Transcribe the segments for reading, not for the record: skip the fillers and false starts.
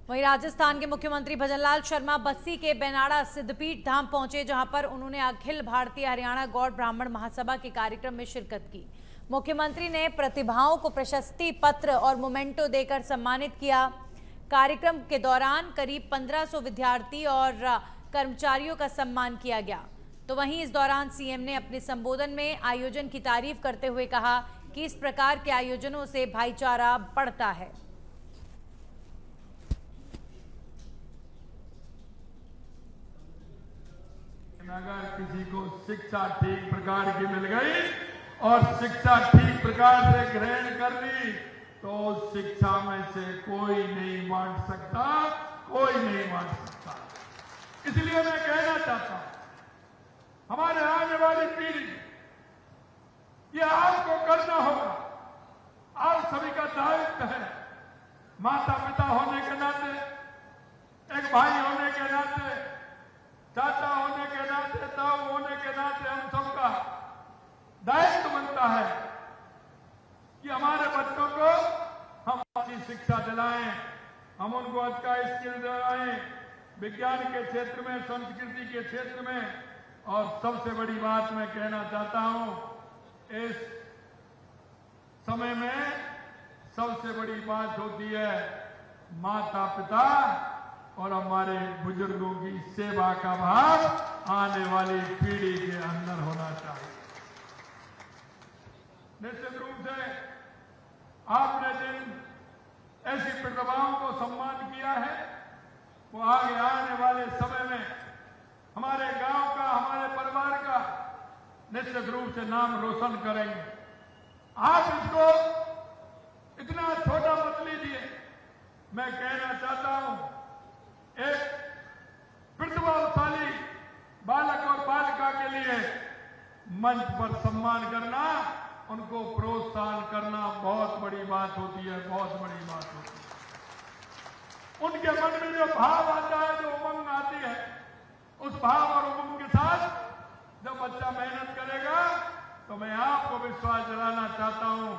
वहीं राजस्थान के मुख्यमंत्री भजनलाल शर्मा बस्सी के बेनाड़ा सिद्धपीठ धाम पहुंचे, जहां पर उन्होंने अखिल भारतीय हरियाणा गौड़ ब्राह्मण महासभा के कार्यक्रम में शिरकत की। मुख्यमंत्री ने प्रतिभाओं को प्रशस्ति पत्र और मोमेंटो देकर सम्मानित किया। कार्यक्रम के दौरान करीब 1500 विद्यार्थी और कर्मचारियों का सम्मान किया गया। तो वहीं इस दौरान सीएम ने अपने संबोधन में आयोजन की तारीफ करते हुए कहा कि इस प्रकार के आयोजनों से भाईचारा बढ़ता है। अगर किसी को शिक्षा ठीक प्रकार की मिल गई और शिक्षा ठीक प्रकार से ग्रहण कर ली तो शिक्षा में से कोई नहीं बांट सकता, कोई नहीं बांट सकता। इसलिए मैं कहना चाहता हूं हमारे आने वाली पीढ़ी, ये आपको करना होगा। आप सभी का दायित्व है, माता पिता होने के नाते, एक भाई होने के नाते, चाचा होने के नाते, ताऊ होने के नाते हम सबका दायित्व बनता है कि हमारे बच्चों को हम अच्छी शिक्षा दिलाएं, हम उनको अच्छा स्किल दिलाएं, विज्ञान के क्षेत्र में, संस्कृति के क्षेत्र में। और सबसे बड़ी बात मैं कहना चाहता हूं, इस समय में सबसे बड़ी बात होती है माता पिता और हमारे बुजुर्गों की सेवा का भाव आने वाली पीढ़ी के अंदर होना चाहिए। निश्चित रूप से आपने जिन ऐसी प्रतिभाओं को सम्मान किया है, वो आगे आने वाले समय में हमारे गांव का, हमारे परिवार का निश्चित रूप से नाम रोशन करेंगे। आप इसको इतना छोटा मत लीजिए। मैं कहना चाहता हूं, एक प्रतिभाशाली बालक और बालिका के लिए मंच पर सम्मान करना, उनको प्रोत्साहन करना बहुत बड़ी बात होती है, बहुत बड़ी बात होती है। उनके मन में जो भाव आता है, जो उमंग आती है, उस भाव और उमंग के साथ जब बच्चा मेहनत करेगा तो मैं आपको विश्वास दिलाना चाहता हूं,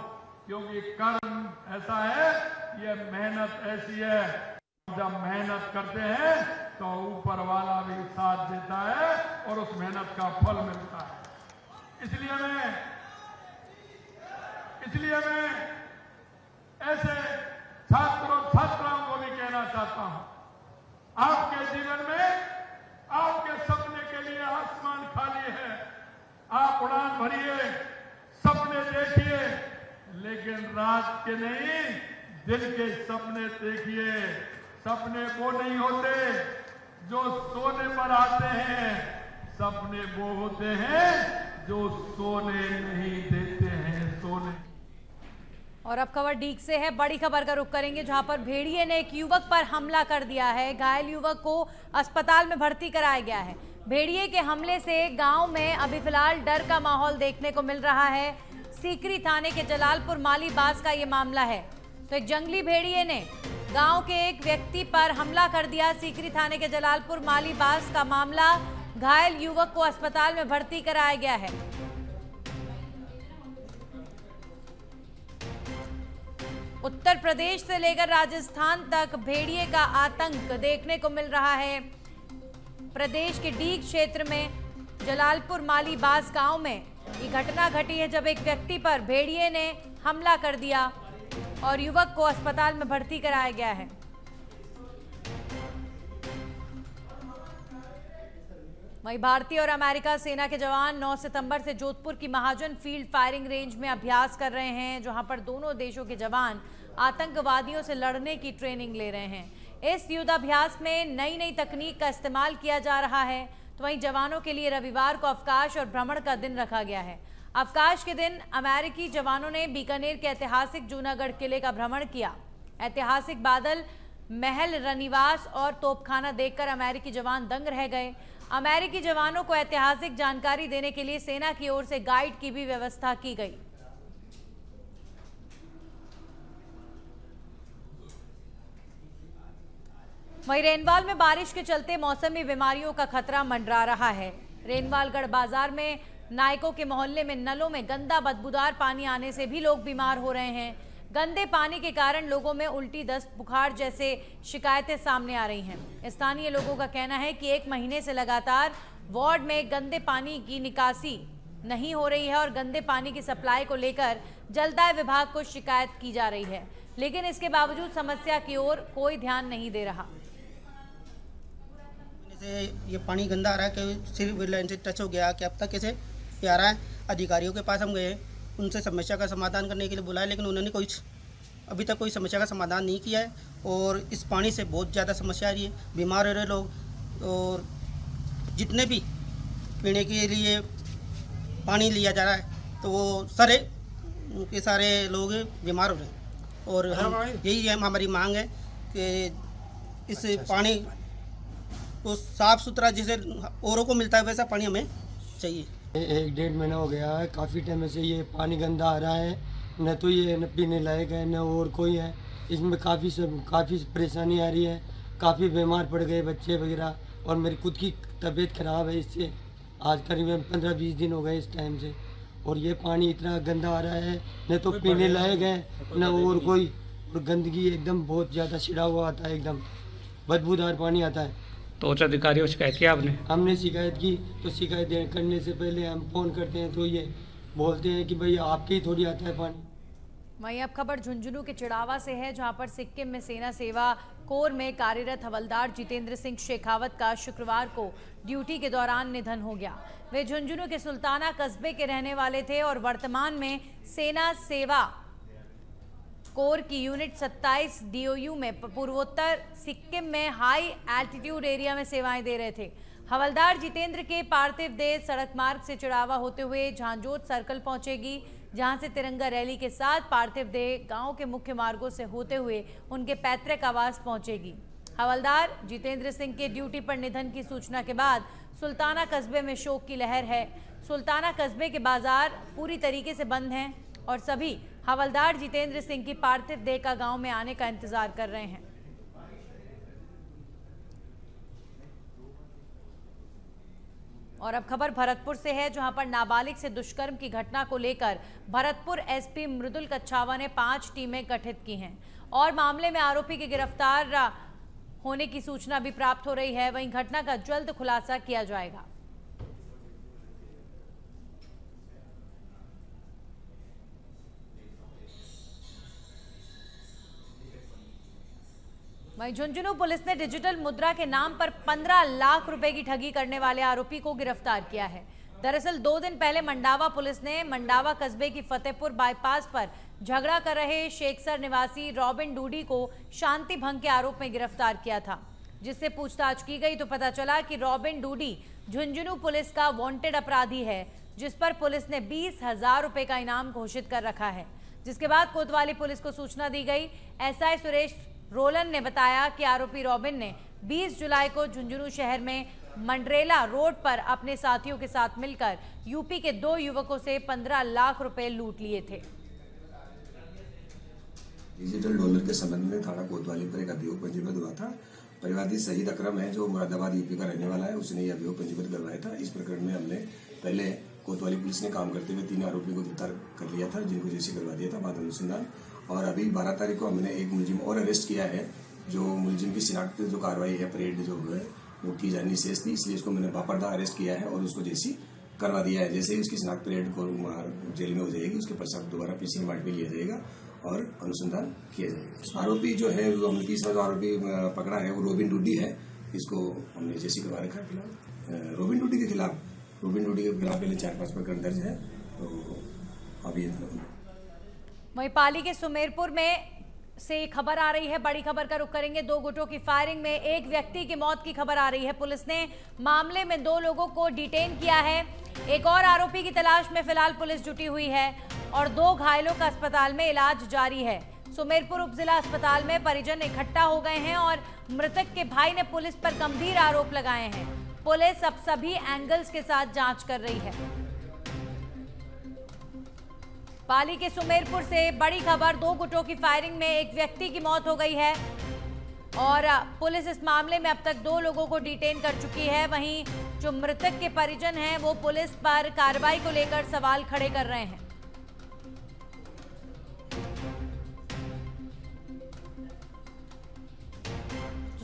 क्योंकि कर्म ऐसा है, ये मेहनत ऐसी है, जब मेहनत करते हैं तो ऊपर वाला भी साथ देता है और उस मेहनत का फल मिलता है। इसलिए मैं ऐसे छात्रों छात्राओं को भी कहना चाहता हूं, आपके जीवन में आपके सपने के लिए आसमान खाली है। आप उड़ान भरिए, सपने देखिए, लेकिन रात के नहीं, दिन के सपने देखिए। सपने वो नहीं होते जो सोने पर आते हैं, सपने वो होते हैं जो सोने नहीं देते हैं, सोने। और अब खबर डीग से है। बड़ी खबर का रुख करेंगे, जहां पर भेड़िए ने एक युवक पर हमला कर दिया है। घायल युवक को अस्पताल में भर्ती कराया गया है। भेड़िए के हमले से गांव में अभी फिलहाल डर का माहौल देखने को मिल रहा है। सीकरी थाने के जलालपुर माली बास का ये मामला है। तो एक जंगली भेड़िए ने गांव के एक व्यक्ति पर हमला कर दिया। सीकरी थाने के जलालपुर माली बास का मामला। घायल युवक को अस्पताल में भर्ती कराया गया है। उत्तर प्रदेश से लेकर राजस्थान तक भेड़िए का आतंक देखने को मिल रहा है। प्रदेश के डीग क्षेत्र में जलालपुर माली बास गांव में ये घटना घटी है, जब एक व्यक्ति पर भेड़िए ने हमला कर दिया और युवक को अस्पताल में भर्ती कराया गया है। वहीं भारतीय और अमेरिका सेना के जवान 9 सितंबर से जोधपुर की महाजन फील्ड फायरिंग रेंज में अभ्यास कर रहे हैं, जहां पर दोनों देशों के जवान आतंकवादियों से लड़ने की ट्रेनिंग ले रहे हैं। इस युद्धाभ्यास में नई नई तकनीक का इस्तेमाल किया जा रहा है। तो वहीं जवानों के लिए रविवार को अवकाश और भ्रमण का दिन रखा गया है। अवकाश के दिन अमेरिकी जवानों ने बीकानेर के ऐतिहासिक जूनागढ़ किले का भ्रमण किया। ऐतिहासिक बादल महल, रनिवास और तोपखाना देखकर अमेरिकी जवान दंग रह गए। अमेरिकी जवानों को ऐतिहासिक जानकारी देने के लिए सेना की ओर से गाइड की भी व्यवस्था की गई। वहीं रेनवाल में बारिश के चलते मौसमी बीमारियों का खतरा मंडरा रहा है। रेनवालगढ़ बाजार में नायकों के मोहल्ले में नलों में गंदा बदबूदार पानी आने से भी लोग बीमार हो रहे हैं। गंदे पानी के कारण लोगों में उल्टी, दस्त, बुखार जैसे शिकायतें सामने आ रही हैं। स्थानीय लोगों का कहना है कि 1 महीने से लगातार वार्ड में गंदे पानी की निकासी नहीं हो रही है और गंदे पानी की सप्लाई को लेकर जलदाय विभाग को शिकायत की जा रही है, लेकिन इसके बावजूद समस्या की ओर कोई ध्यान नहीं दे रहा। ये पानी गंदा आ रहा है कि सिर्फ लाइन से टच हो गया कि अब तक कैसे ये आ रहा है। अधिकारियों के पास हम गए, उनसे समस्या का समाधान करने के लिए बुलाया, लेकिन उन्होंने अभी तक कोई समस्या का समाधान नहीं किया है। और इस पानी से बहुत ज़्यादा समस्या आ रही है, बीमार हो रहे लोग। और जितने भी पीने के लिए पानी लिया जा रहा है तो वो सारे लोग बीमार हो रहे हैं। और यही हमारी मांग है कि इस पानी को साफ़ सुथरा जैसे औरों को मिलता है वैसा पानी हमें चाहिए। 1-1.5 महीना हो गया है, काफ़ी टाइम से ये पानी गंदा आ रहा है, न तो ये न पीने लायक है न और कोई है। इसमें काफ़ी परेशानी आ रही है, काफ़ी बीमार पड़ गए बच्चे वगैरह, और मेरी खुद की तबीयत ख़राब है इससे। आज करीबन 15-20 दिन हो गए इस टाइम से, और ये पानी इतना गंदा आ रहा है, न तो पीने लायक है न और कोई, और गंदगी एकदम बहुत ज़्यादा छिड़ा हुआ आता है, एकदम बदबूदार पानी आता है। तो उच्च अधिकारियों से शिकायत किया आपने? हमने शिकायत की, तो शिकायत करने से पहले हम फ़ोन करते हैं तो ये बोलते हैं कि भाई आपके ही थोड़ी आता है पानी। वहीं अब खबर झुंझुनू के चिड़ावा से है, जहां पर सिक्किम में सेना सेवा कोर में कार्यरत हवलदार जितेंद्र सिंह शेखावत का शुक्रवार को ड्यूटी के दौरान निधन हो गया। वे झुंझुनू के सुल्ताना कस्बे के रहने वाले थे और वर्तमान में सेना सेवा कोर की यूनिट 27 DOU में पूर्वोत्तर सिक्किम में हाई एल्टीट्यूड एरिया में सेवाएं दे रहे थे। हवलदार जितेंद्र के पार्थिव देह सड़क मार्ग से चिड़ावा होते हुए झांझोट सर्कल पहुंचेगी, जहां से तिरंगा रैली के साथ पार्थिव देह गांव के मुख्य मार्गों से होते हुए उनके पैतृक आवास पहुंचेगी। हवलदार जितेंद्र सिंह के ड्यूटी पर निधन की सूचना के बाद सुल्ताना कस्बे में शोक की लहर है। सुल्ताना कस्बे के बाजार पूरी तरीके से बंद हैं और सभी हवलदार जितेंद्र सिंह की पार्थिव देह का गांव में आने का इंतजार कर रहे हैं। और अब खबर भरतपुर से है, जहां पर नाबालिग से दुष्कर्म की घटना को लेकर भरतपुर SP मृदुल कच्छावा ने 5 टीमें गठित की हैं और मामले में आरोपी के गिरफ्तार होने की सूचना भी प्राप्त हो रही है। वहीं घटना का जल्द खुलासा किया जाएगा। वहीं झुंझुनू पुलिस ने डिजिटल मुद्रा के नाम पर 15 लाख रुपए की ठगी करने वाले आरोपी को गिरफ्तार किया है। दरअसल 2 दिन पहले मंडावा पुलिस ने मंडावा कस्बे की फतेहपुर बाईपास पर झगड़ा कर रहे शेखसर निवासी रॉबिन डूडी को शांति भंग के आरोप में गिरफ्तार किया था, जिससे पूछताछ की गई तो पता चला कि रॉबिन डूडी झुंझुनू पुलिस का वांटेड अपराधी है, जिस पर पुलिस ने 20,000 रुपए का इनाम घोषित कर रखा है। जिसके बाद कोतवाली पुलिस को सूचना दी गई। SI सुरेश रोलन ने बताया कि आरोपी रॉबिन ने 20 जुलाई को झुंझुनू शहर में मंडरेला रोड पर अपने साथियों के साथ मिलकर यूपी के 2 युवकों से 15 लाख रुपए लूट लिए थे। डिजिटल डॉलर के संबंध में थाना कोतवाली पर एक अभियोग पंजीबद्ध हुआ था। परिवादी शहीद अकरम है, जो मुरादाबाद यूपी का रहने वाला है, उसने ये अभियोग पंजीबद्ध करवाया था। इस प्रकरण में हमने पहले कोतवाली पुलिस ने काम करते हुए 3 आरोपी को गिरफ्तार कर लिया था, जिनको जेसी करवा दिया था बाद अनुसंधान। और अभी 12 तारीख को हमने एक मुलजिम और अरेस्ट किया है, जो मुलजिम की शिनाख्त जो कार्रवाई है, परेड जो है वो की जानी शेष थी, इसलिए इसको मैंने बापरदा अरेस्ट किया है और उसको जेसी करवा दिया है। जैसे ही उसकी शिनाख्त परेड को जेल में हो जाएगी, उसके पश्चात दोबारा पीसी रिमांड पे लिया जाएगा और अनुसंधान किया जाएगा। आरोपी जो है, हमने तीसरा जो आरोपी पकड़ा है वो रॉबिन डूडी है, इसको हमने जेसी करवा रखा है फिलहाल। रॉबिन डूडी के खिलाफ पहले 4-5 प्रकरण दर्ज है, तो अभी वहीं पाली के सुमेरपुर में से खबर आ रही है, बड़ी खबर का रुख करेंगे। 2 गुटों की फायरिंग में एक व्यक्ति की मौत की खबर आ रही है। पुलिस ने मामले में 2 लोगों को डिटेन किया है। एक और आरोपी की तलाश में फिलहाल पुलिस जुटी हुई है और 2 घायलों का अस्पताल में इलाज जारी है। सुमेरपुर उपजिला अस्पताल में परिजन इकट्ठा हो गए हैं और मृतक के भाई ने पुलिस पर गंभीर आरोप लगाए हैं। पुलिस अब सभी एंगल्स के साथ जांच कर रही है। पाली के सुमेरपुर से बड़ी खबर, 2 गुटों की फायरिंग में एक व्यक्ति की मौत हो गई है और पुलिस इस मामले में अब तक 2 लोगों को डिटेन कर चुकी है। वहीं जो मृतक के परिजन हैं वो पुलिस पर कार्रवाई को लेकर सवाल खड़े कर रहे हैं।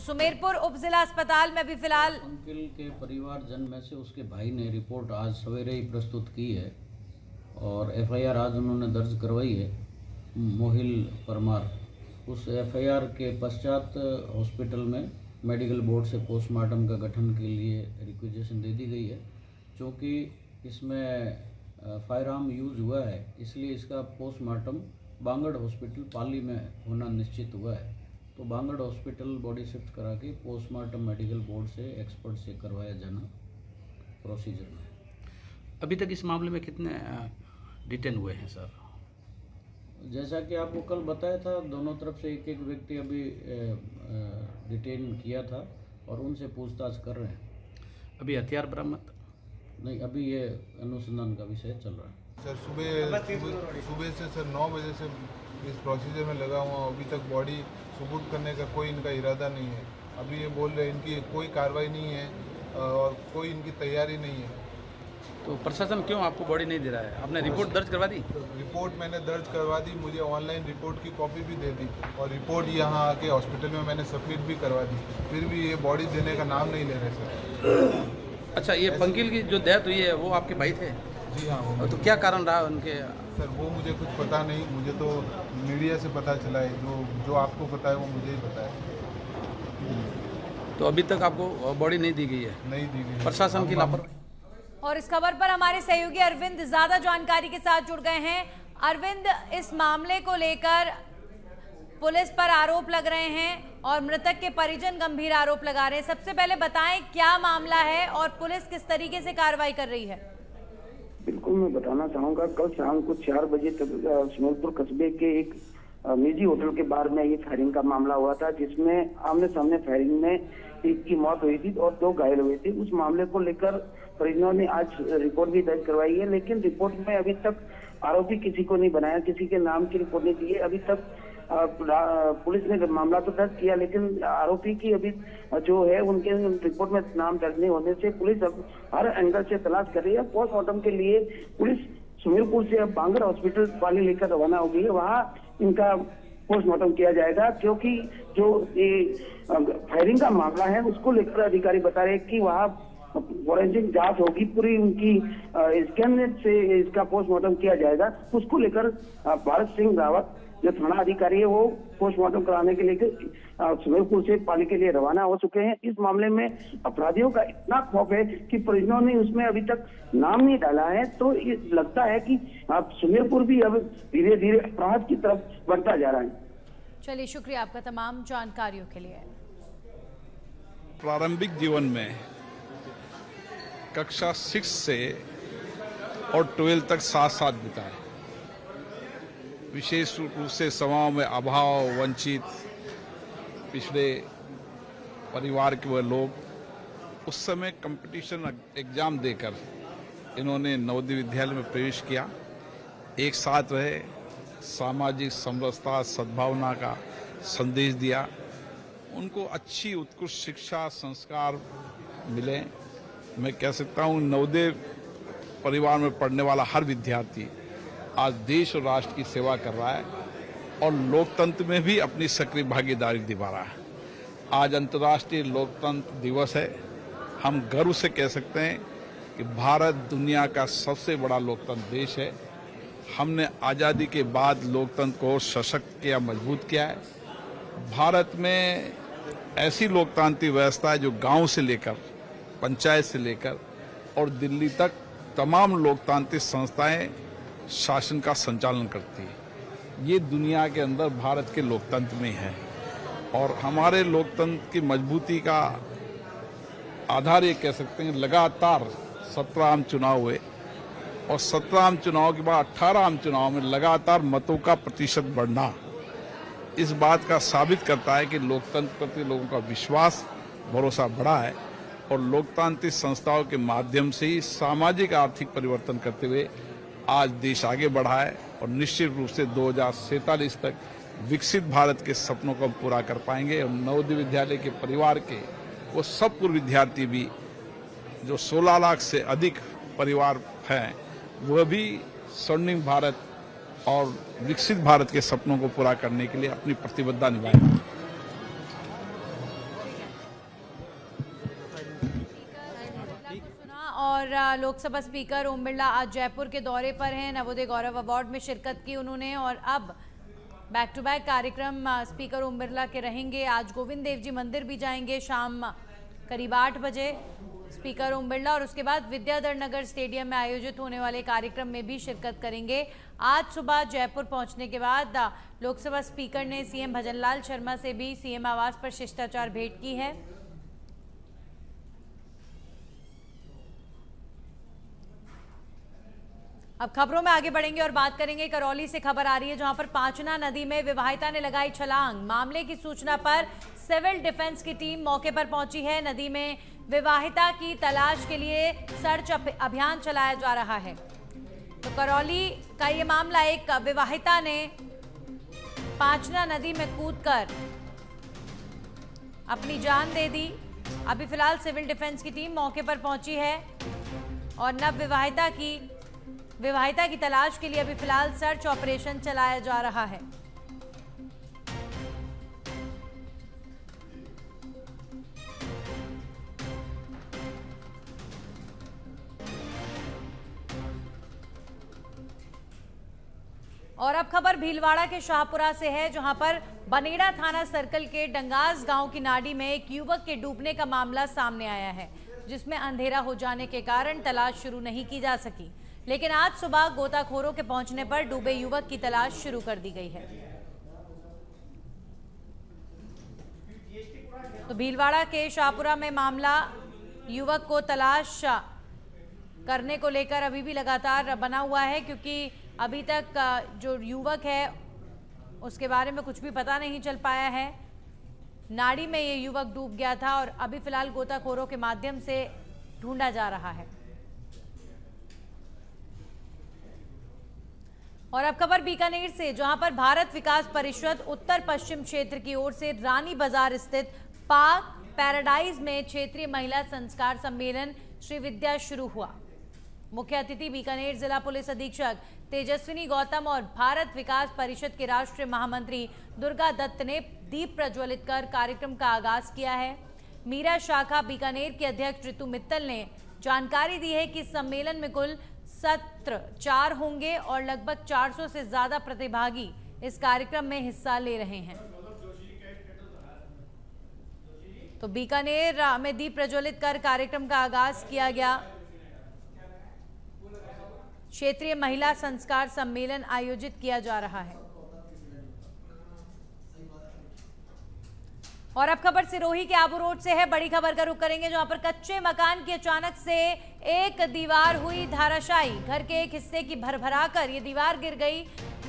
सुमेरपुर उप जिला अस्पताल में भी फिलहाल अंकिल के परिवारजन में से उसके भाई ने रिपोर्ट आज सवेरे ही प्रस्तुत की है और एफआईआर आज उन्होंने दर्ज करवाई है मोहिल परमार। उस एफआईआर के पश्चात हॉस्पिटल में मेडिकल बोर्ड से पोस्टमार्टम का गठन के लिए रिक्वेजेशन दे दी गई है। क्योंकि इसमें फायर आर्म यूज़ हुआ है इसलिए इसका पोस्टमार्टम बांगड़ हॉस्पिटल पाली में होना निश्चित हुआ है। तो बांगड़ हॉस्पिटल बॉडी शिफ्ट करा के पोस्टमार्टम मेडिकल बोर्ड से एक्सपर्ट से करवाया जाना प्रोसीजर में। अभी तक इस मामले में कितने डिटेन हुए हैं सर? जैसा कि आपको कल बताया था, दोनों तरफ से एक एक व्यक्ति अभी डिटेन किया था और उनसे पूछताछ कर रहे हैं। अभी हथियार बरामद नहीं, अभी ये अनुसंधान का विषय चल रहा है। सर सुबह से सर 9 बजे से इस प्रोसीजर में लगा हुआ, अभी तक बॉडी सबूत करने का कोई इनका इरादा नहीं है। अभी ये बोल रहे हैं इनकी कोई कार्रवाई नहीं है और कोई इनकी तैयारी नहीं है। तो प्रशासन क्यों आपको बॉडी नहीं दे रहा है? आपने रिपोर्ट दर्ज करवा दी? रिपोर्ट मैंने दर्ज करवा दी, मुझे ऑनलाइन रिपोर्ट की कॉपी भी दे दी और रिपोर्ट यहाँ आके हॉस्पिटल में मैंने सबमिट भी करवा दी, फिर भी ये बॉडी देने का नाम नहीं ले रहे सर। अच्छा, ये पंकिल की जो डेथ हुई है वो आपके भाई थे? जी हाँ। तो क्या कारण रहा उनके? सर वो मुझे कुछ पता नहीं, मुझे तो मीडिया से पता चला है। जो आपको पता है वो मुझे ही पता है। तो अभी तक आपको बॉडी नहीं दी गई है? नहीं दी गई, प्रशासन की लापरवाही। और इस खबर पर हमारे सहयोगी अरविंद ज्यादा जानकारी के साथ जुड़ गए हैं। अरविंद, इस मामले को लेकर पुलिस पर आरोप लग रहे हैं और मृतक के परिजन गंभीर आरोप लगा रहे हैं। सबसे पहले बताएं क्या मामला है और पुलिस किस तरीके से कार्रवाई कर रही है? बिल्कुल, मैं बताना चाहूंगा, कल शाम को 4 बजे तक सुमेरपुर कस्बे के एक निजी होटल के बाहर में ये फायरिंग का मामला हुआ था, जिसमें आमने सामने फायरिंग में एक की मौत हुई थी और 2 घायल हुए थे। उस मामले को लेकर परिजनों ने आज रिपोर्ट भी दर्ज करवाई है, लेकिन रिपोर्ट में अभी तक आरोपी किसी को नहीं बनाया, किसी के नाम की रिपोर्ट नहीं दी है। अभी तक पुलिस ने मामला तो दर्ज किया, लेकिन आरोपी की अभी जो है उनके रिपोर्ट में नाम दर्ज नहीं होने से पुलिस अब हर एंगल से तलाश कर रही है। पोस्टमार्टम के लिए पुलिस सुमेरपुर से अब बांगड़ हॉस्पिटल पाली लेकर रवाना हो गई है, वहाँ इनका पोस्टमार्टम किया जाएगा। क्योंकि जो ये फायरिंग का मामला है उसको लेकर अधिकारी बता रहे हैं कि वहाँ फॉरेंसिक जांच होगी, पूरी उनकी स्कैन से इसका पोस्टमार्टम किया जाएगा। उसको लेकर भारत सिंह रावत जो थाना अधिकारी है वो पोस्टमार्टम कराने के लिए सुमेरपुर से पाली के लिए रवाना हो चुके हैं। इस मामले में अपराधियों का इतना खौफ है कि परिजनों ने उसमें अभी तक नाम नहीं डाला है, तो ये लगता है कि सुमेरपुर भी अब धीरे धीरे अपराध की तरफ बढ़ता जा रहा है। चलिए, शुक्रिया आपका तमाम जानकारियों के लिए। प्रारंभिक जीवन में कक्षा 6 से और 12 तक साथ साथ बिताए। विशेष रूप से समाज में अभाव, वंचित, पिछड़े परिवार के वह लोग, उस समय कंपटीशन एग्जाम देकर इन्होंने नवोदय विद्यालय में प्रवेश किया। एक साथ रहे, सामाजिक समरसता, सद्भावना का संदेश दिया। उनको अच्छी उत्कृष्ट शिक्षा संस्कार मिले। मैं कह सकता हूँ नवोदय परिवार में पढ़ने वाला हर विद्यार्थी आज देश और राष्ट्र की सेवा कर रहा है और लोकतंत्र में भी अपनी सक्रिय भागीदारी निभा रहा है। आज अंतर्राष्ट्रीय लोकतंत्र दिवस है। हम गर्व से कह सकते हैं कि भारत दुनिया का सबसे बड़ा लोकतंत्र देश है। हमने आज़ादी के बाद लोकतंत्र को सशक्त किया, मजबूत किया है। भारत में ऐसी लोकतांत्रिक व्यवस्था है जो गांव से लेकर पंचायत से लेकर और दिल्ली तक तमाम लोकतांत्रिक संस्थाएं शासन का संचालन करती है। ये दुनिया के अंदर भारत के लोकतंत्र में है और हमारे लोकतंत्र की मजबूती का आधार ये कह सकते हैं लगातार 17 आम चुनाव हुए और 17 आम चुनाव के बाद 18 आम चुनाव में लगातार मतों का प्रतिशत बढ़ना इस बात का साबित करता है कि लोकतंत्र प्रति लोगों का विश्वास, भरोसा बढ़ा है और लोकतांत्रिक संस्थाओं के माध्यम से ही सामाजिक आर्थिक परिवर्तन करते हुए आज देश आगे बढ़ा है और निश्चित रूप से 2047 तक विकसित भारत के सपनों को हम पूरा कर पाएंगे। और नवोदय विद्यालय के परिवार के वो सब पूर्व विद्यार्थी भी जो 16 लाख से अधिक परिवार हैं, वह भी स्वर्णिम भारत और विकसित भारत के सपनों को पूरा करने के लिए अपनी प्रतिबद्धता निभाएंगे। और लोकसभा स्पीकर ओम बिरला आज जयपुर के दौरे पर हैं। नवोदय गौरव अवार्ड में शिरकत की उन्होंने और अब बैक टू बैक कार्यक्रम स्पीकर ओम बिरला के रहेंगे। आज गोविंद देव जी मंदिर भी जाएंगे शाम करीब 8 बजे स्पीकर ओम बिरला, और उसके बाद विद्याधर नगर स्टेडियम में आयोजित होने वाले कार्यक्रम में भी शिरकत करेंगे। आज सुबह जयपुर पहुंचने के बाद लोकसभा स्पीकर ने सीएम भजनलाल शर्मा से भी सीएम आवास पर शिष्टाचार भेंट की है। अब खबरों में आगे बढ़ेंगे और बात करेंगे करौली से खबर आ रही है, जहां पर पांचना नदी में विवाहिता ने लगाई छलांग। मामले की सूचना पर सिविल डिफेंस की टीम मौके पर पहुंची है। नदी में विवाहिता की तलाश के लिए सर्च अभियान चलाया जा रहा है। तो करौली का ये मामला, एक विवाहिता ने पांचना नदी में कूदकर अपनी जान दे दी। अभी फिलहाल सिविल डिफेंस की टीम मौके पर पहुंची है और नव विवाहिता की तलाश के लिए अभी फिलहाल सर्च ऑपरेशन चलाया जा रहा है। और अब खबर भीलवाड़ा के शाहपुरा से है, जहां पर बनेड़ा थाना सर्कल के डंगास गांव की नाडी में एक युवक के डूबने का मामला सामने आया है, जिसमें अंधेरा हो जाने के कारण तलाश शुरू नहीं की जा सकी। लेकिन आज सुबह गोताखोरों के पहुंचने पर डूबे युवक की तलाश शुरू कर दी गई है। तो भीलवाड़ा के शाहपुरा में मामला, युवक को तलाश करने को लेकर अभी भी लगातार बना हुआ है, क्योंकि अभी तक जो युवक है उसके बारे में कुछ भी पता नहीं चल पाया है। नाड़ी में ये युवक डूब गया था और अभी फिलहाल गोताखोरों के माध्यम से ढूंढा जा रहा है। और अब खबर बीकानेर से, जहां पर भारत विकास परिषद उत्तर पश्चिम क्षेत्र की ओर से रानी बाजार स्थित पार्क पैराडाइज में क्षेत्रीय महिला संस्कार सम्मेलन श्री विद्या शुरू हुआ। मुख्य अतिथि बीकानेर जिला पुलिस अधीक्षक तेजस्विनी गौतम और भारत विकास परिषद के राष्ट्रीय महामंत्री दुर्गा दत्त ने दीप प्रज्वलित कर कार्यक्रम का आगाज किया है। मीरा शाखा बीकानेर के अध्यक्ष ऋतु मित्तल ने जानकारी दी है कि सम्मेलन में कुल सत्र 4 होंगे और लगभग 400 से ज्यादा प्रतिभागी इस कार्यक्रम में हिस्सा ले रहे हैं। तो बीकानेर में दीप प्रज्वलित कर कार्यक्रम का आगाज किया गया। क्षेत्रीय महिला संस्कार सम्मेलन आयोजित किया जा रहा है। और अब खबर सिरोही के आबू रोड से है। बड़ी खबर का रुख करेंगे, जहां पर कच्चे मकान की अचानक से एक दीवार हुई धाराशायी। घर के एक हिस्से की भरभराकर ये दीवार गिर गई।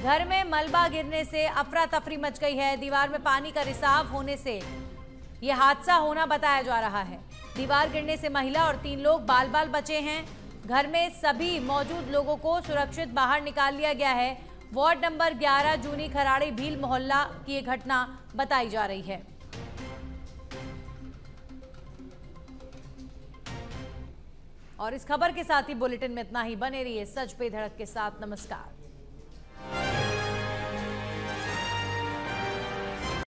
घर में मलबा गिरने से अफरा तफरी मच गई है। दीवार में पानी का रिसाव होने से ये हादसा होना बताया जा रहा है। दीवार गिरने से महिला और 3 लोग बाल बाल बचे हैं। घर में सभी मौजूद लोगों को सुरक्षित बाहर निकाल लिया गया है। वार्ड नंबर 11 जूनी खराड़ी भील मोहल्ला की ये घटना बताई जा रही है। और इस खबर के साथ ही बुलेटिन में इतना ही। बने रहिए सच पे धड़क के साथ। नमस्कार।